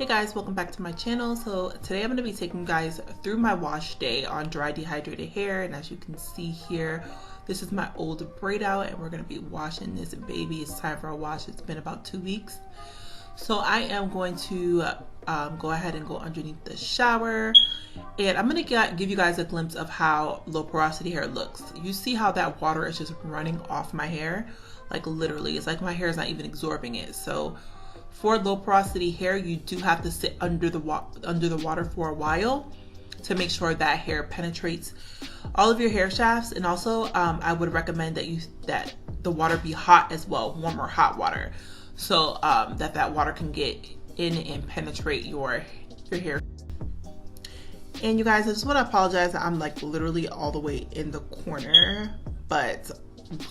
Hey guys, welcome back to my channel. So today I'm going to be taking you guys through my wash day on dry dehydrated hair, and as you can see here, this is my old braid out and we're going to be washing this baby. It's time for a wash. It's been about 2 weeks. So I am going to go ahead and go underneath the shower, and I'm going to give you guys a glimpse of how low porosity hair looks. You see how that water is just running off my hair? Like literally, it's like my hair is not even absorbing it. So for low porosity hair, you do have to sit under the water for a while to make sure that hair penetrates all of your hair shafts. And also I would recommend that the water be hot as well, warm or hot water, so that water can get in and penetrate your hair. And you guys, I just want to apologize that I'm like literally all the way in the corner, but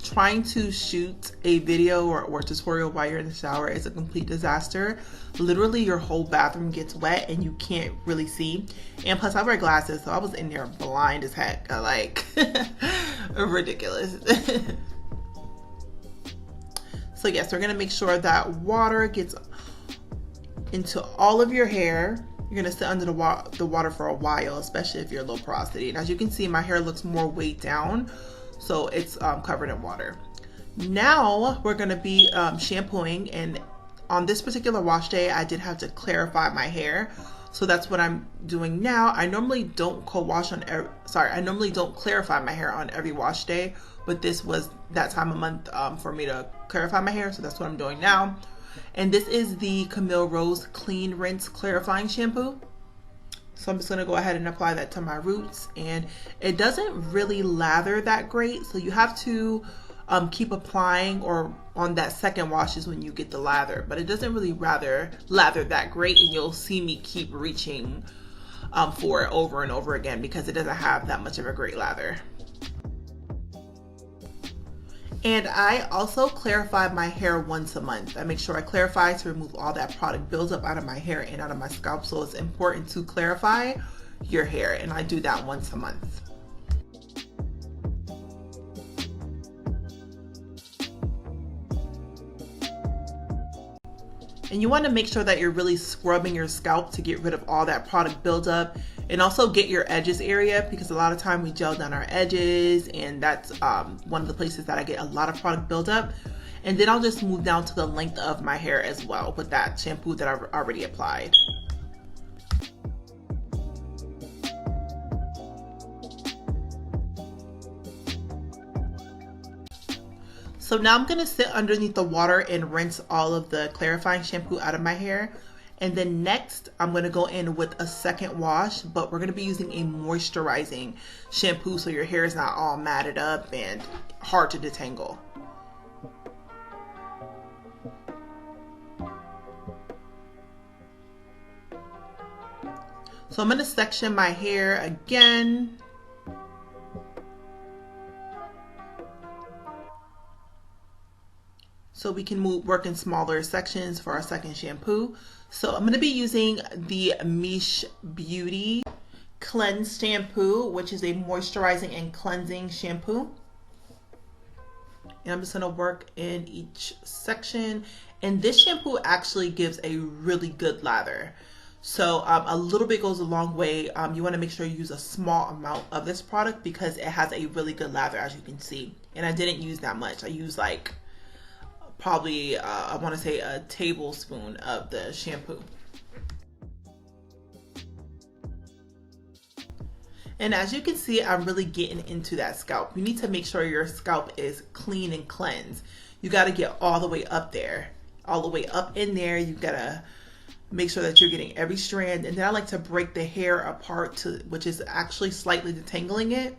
trying to shoot a video or tutorial while you're in the shower is a complete disaster. Literally your whole bathroom gets wet and you can't really see, and plus I wear glasses, so I was in there blind as heck, like ridiculous. So yes, we're gonna make sure that water gets into all of your hair. You're gonna sit under the water for a while, especially if you're low porosity. And as you can see, my hair looks more weighed down, so it's covered in water. Now we're gonna be shampooing, and on this particular wash day, I did have to clarify my hair, so that's what I'm doing now. I normally don't I normally don't clarify my hair on every wash day, but this was that time of month for me to clarify my hair, so that's what I'm doing now. And this is the Camille Rose Clean Rinse Clarifying Shampoo. So I'm just gonna go ahead and apply that to my roots, and it doesn't really lather that great, so you have to keep applying, or on that second wash is when you get the lather, but it doesn't really lather that great, and you'll see me keep reaching for it over and over again because it doesn't have that much of a great lather. And I also clarify my hair once a month. I make sure I clarify to remove all that product buildup out of my hair and out of my scalp. So it's important to clarify your hair, and I do that once a month. And you want to make sure that you're really scrubbing your scalp to get rid of all that product buildup, and also get your edges area, because a lot of time we gel down our edges, and that's one of the places that I get a lot of product buildup. And then I'll just move down to the length of my hair as well with that shampoo that I've already applied. So now I'm gonna sit underneath the water and rinse all of the clarifying shampoo out of my hair. And then next, I'm gonna go in with a second wash, but we're gonna be using a moisturizing shampoo so your hair is not all matted up and hard to detangle. So I'm gonna section my hair again. So we can work in smaller sections for our second shampoo. So I'm going to be using the Miche Beauty Cleanse Shampoo, which is a moisturizing and cleansing shampoo. And I'm just going to work in each section. And this shampoo actually gives a really good lather. So a little bit goes a long way. You want to make sure you use a small amount of this product because it has a really good lather, as you can see. And I didn't use that much. I used like probably I want to say a tablespoon of the shampoo. And as you can see, I'm really getting into that scalp. You need to make sure your scalp is clean and cleansed. You got to get all the way up there, all the way up in there. You got to make sure that you're getting every strand. And then I like to break the hair apart, which is actually slightly detangling it.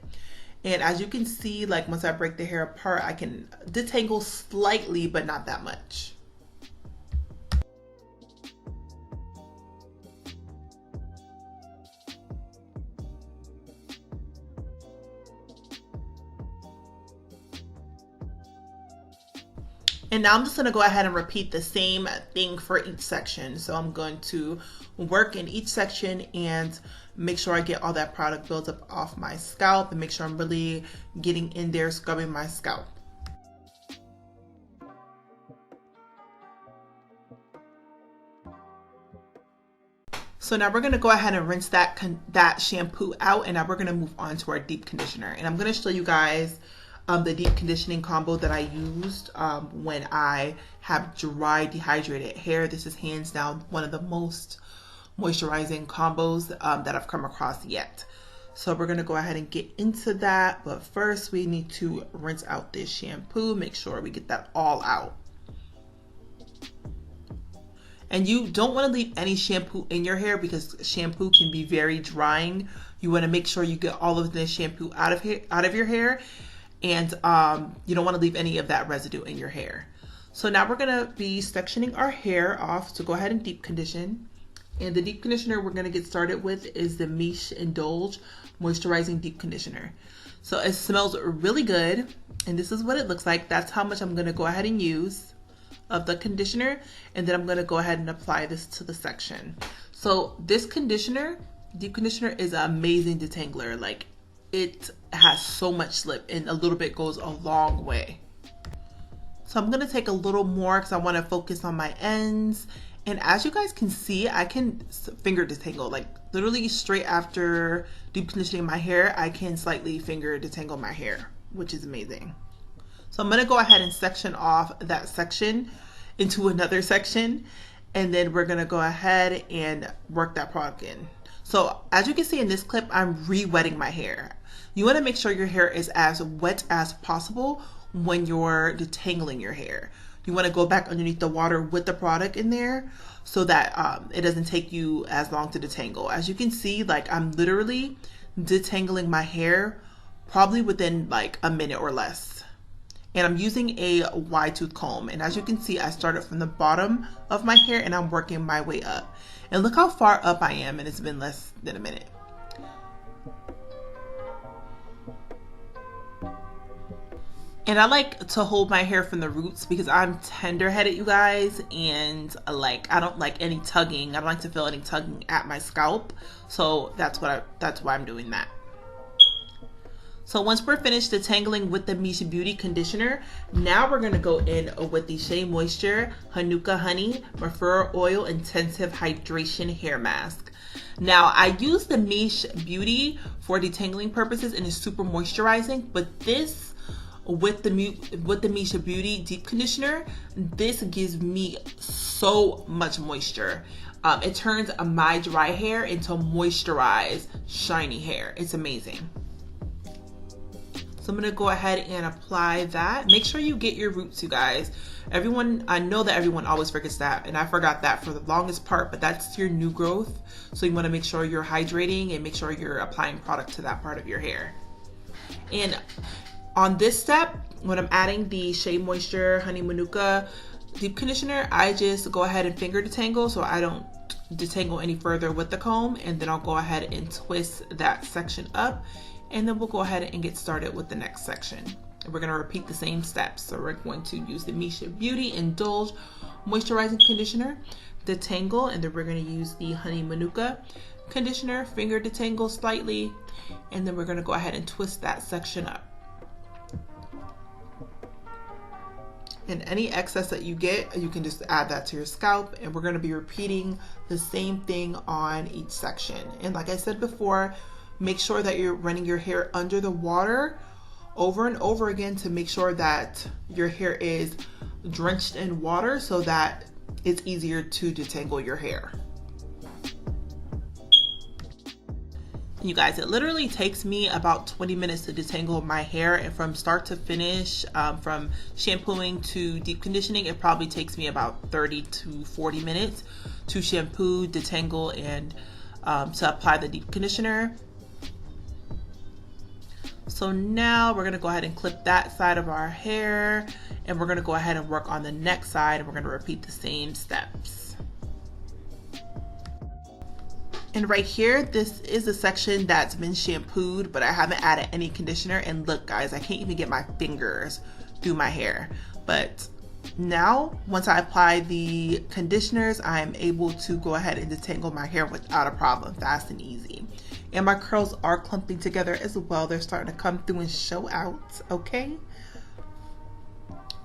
And as you can see, like once I break the hair apart, I can detangle slightly, but not that much. And now I'm just going to go ahead and repeat the same thing for each section. So I'm going to work in each section and make sure I get all that product buildup off my scalp, and make sure I'm really getting in there, scrubbing my scalp. So now we're going to go ahead and rinse that shampoo out, and now we're going to move on to our deep conditioner. And I'm going to show you guys the deep conditioning combo that I used when I have dry dehydrated hair. This is hands down one of the most moisturizing combos that I've come across yet. So we're going to go ahead and get into that, but first we need to rinse out this shampoo, make sure we get that all out. And you don't want to leave any shampoo in your hair because shampoo can be very drying. You want to make sure you get all of this shampoo out of your hair, and you don't want to leave any of that residue in your hair. So now we're going to be sectioning our hair off, so go ahead and deep condition. And the deep conditioner we're going to get started with is the Miche Indulge Moisturizing Deep Conditioner. So it smells really good, and this is what it looks like. That's how much I'm going to go ahead and use of the conditioner, and then I'm going to go ahead and apply this to the section. So this conditioner, deep conditioner, is an amazing detangler. Like, it has so much slip, and a little bit goes a long way. So I'm going to take a little more because I want to focus on my ends. And as you guys can see, I can finger detangle, like literally straight after deep conditioning my hair, I can slightly finger detangle my hair, which is amazing. So I'm going to go ahead and section off that section into another section, and then we're going to go ahead and work that product in. So as you can see in this clip, I'm re-wetting my hair. You want to make sure your hair is as wet as possible when you're detangling your hair. You want to go back underneath the water with the product in there so that it doesn't take you as long to detangle. As you can see, like, I'm literally detangling my hair probably within like a minute or less. And I'm using a wide tooth comb. And as you can see, I started from the bottom of my hair and I'm working my way up. And look how far up I am, and it's been less than a minute. And I like to hold my hair from the roots because I'm tender-headed, you guys, and like, I don't like any tugging. I don't like to feel any tugging at my scalp. So that's why I'm doing that. So once we're finished detangling with the Miche Beauty conditioner, now we're going to go in with the Shea Moisture Manuka Honey Referral Oil Intensive Hydration Hair Mask. Now, I use the Miche Beauty for detangling purposes and it's super moisturizing, but this with the Miche Beauty deep conditioner, this gives me so much moisture. It turns my dry hair into moisturized, shiny hair. It's amazing. So I'm going to go ahead and apply that. Make sure you get your roots, you guys. I know that everyone always forgets that, and I forgot that for the longest part, but that's your new growth. So you want to make sure you're hydrating and make sure you're applying product to that part of your hair. And on this step, when I'm adding the Shea Moisture Honey Manuka deep conditioner, I just go ahead and finger detangle so I don't detangle any further with the comb, and then I'll go ahead and twist that section up, and then we'll go ahead and get started with the next section. We're going to repeat the same steps. So we're going to use the Miche Beauty Indulge Moisturizing Conditioner, detangle, and then we're going to use the Honey Manuka conditioner, finger detangle slightly, and then we're going to go ahead and twist that section up. And any excess that you get, you can just add that to your scalp, and we're going to be repeating the same thing on each section. And like I said before, make sure that you're running your hair under the water over and over again to make sure that your hair is drenched in water so that it's easier to detangle your hair. You guys, it literally takes me about 20 minutes to detangle my hair, and from start to finish, from shampooing to deep conditioning, it probably takes me about 30 to 40 minutes to shampoo, detangle, and to apply the deep conditioner. So now we're going to go ahead and clip that side of our hair, and we're going to go ahead and work on the next side, and we're going to repeat the same steps. And right here, this is a section that's been shampooed, but I haven't added any conditioner. And look, guys, I can't even get my fingers through my hair. But now, once I apply the conditioners, I'm able to go ahead and detangle my hair without a problem, fast and easy. And my curls are clumping together as well. They're starting to come through and show out, okay?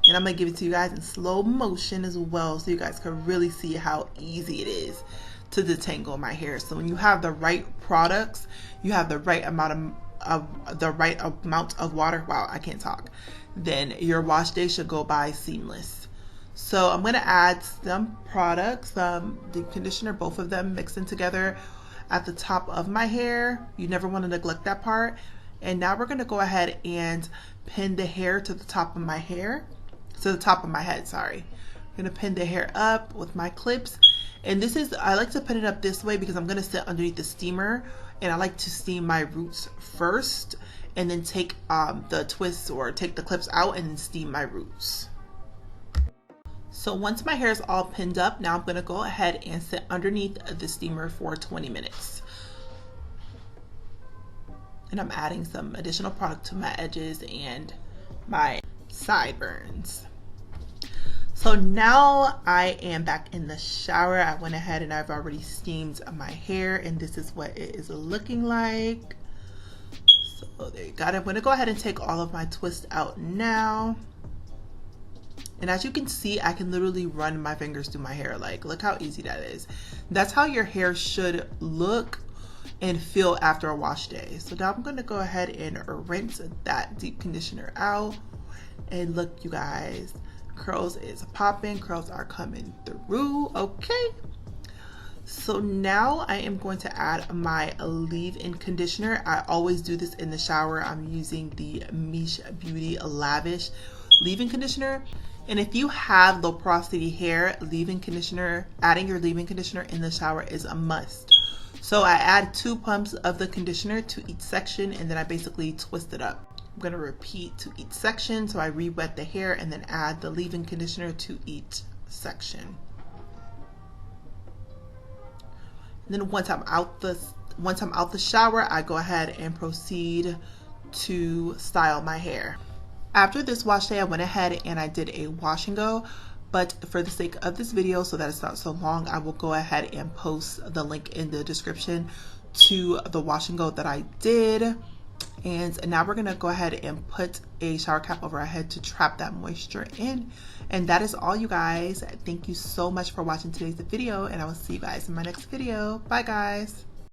And I'm gonna give it to you guys in slow motion as well, so you guys can really see how easy it is to detangle my hair. So when you have the right products, you have the right amount of water, wow, I can't talk, then your wash day should go by seamless. So I'm going to add some products, deep conditioner, both of them mixing together at the top of my hair. You never want to neglect that part. And now we're going to go ahead and pin the hair to the top of my hair, to the top of my head, sorry. I'm going to pin the hair up with my clips. And this is, I like to pin it up this way because I'm going to sit underneath the steamer, and I like to steam my roots first and then take the twists or take the clips out and then steam my roots. So once my hair is all pinned up, now I'm going to go ahead and sit underneath the steamer for 20 minutes. And I'm adding some additional product to my edges and my sideburns. So now I am back in the shower. I went ahead and I've already steamed my hair, and this is what it is looking like. So there you got it. I'm going to go ahead and take all of my twists out now. And as you can see, I can literally run my fingers through my hair. Like, look how easy that is. That's how your hair should look and feel after a wash day. So now I'm going to go ahead and rinse that deep conditioner out. And look, you guys, curls is popping. Curls are coming through. Okay. So now I am going to add my leave-in conditioner. I always do this in the shower. I'm using the Miche Beauty Lavish leave-in conditioner. And if you have low porosity hair, leave-in conditioner, adding your leave-in conditioner in the shower is a must. So I add 2 pumps of the conditioner to each section, and then I basically twist it up. I'm going to repeat to each section. So I re-wet the hair and then add the leave-in conditioner to each section. And then once I'm out the shower, I go ahead and proceed to style my hair. After this wash day, I went ahead and I did a wash and go, but for the sake of this video, so that it's not so long, I will go ahead and post the link in the description to the wash and go that I did. And now we're gonna go ahead and put a shower cap over our head to trap that moisture in. And that is all, you guys. Thank you so much for watching today's video, and I will see you guys in my next video. Bye, guys.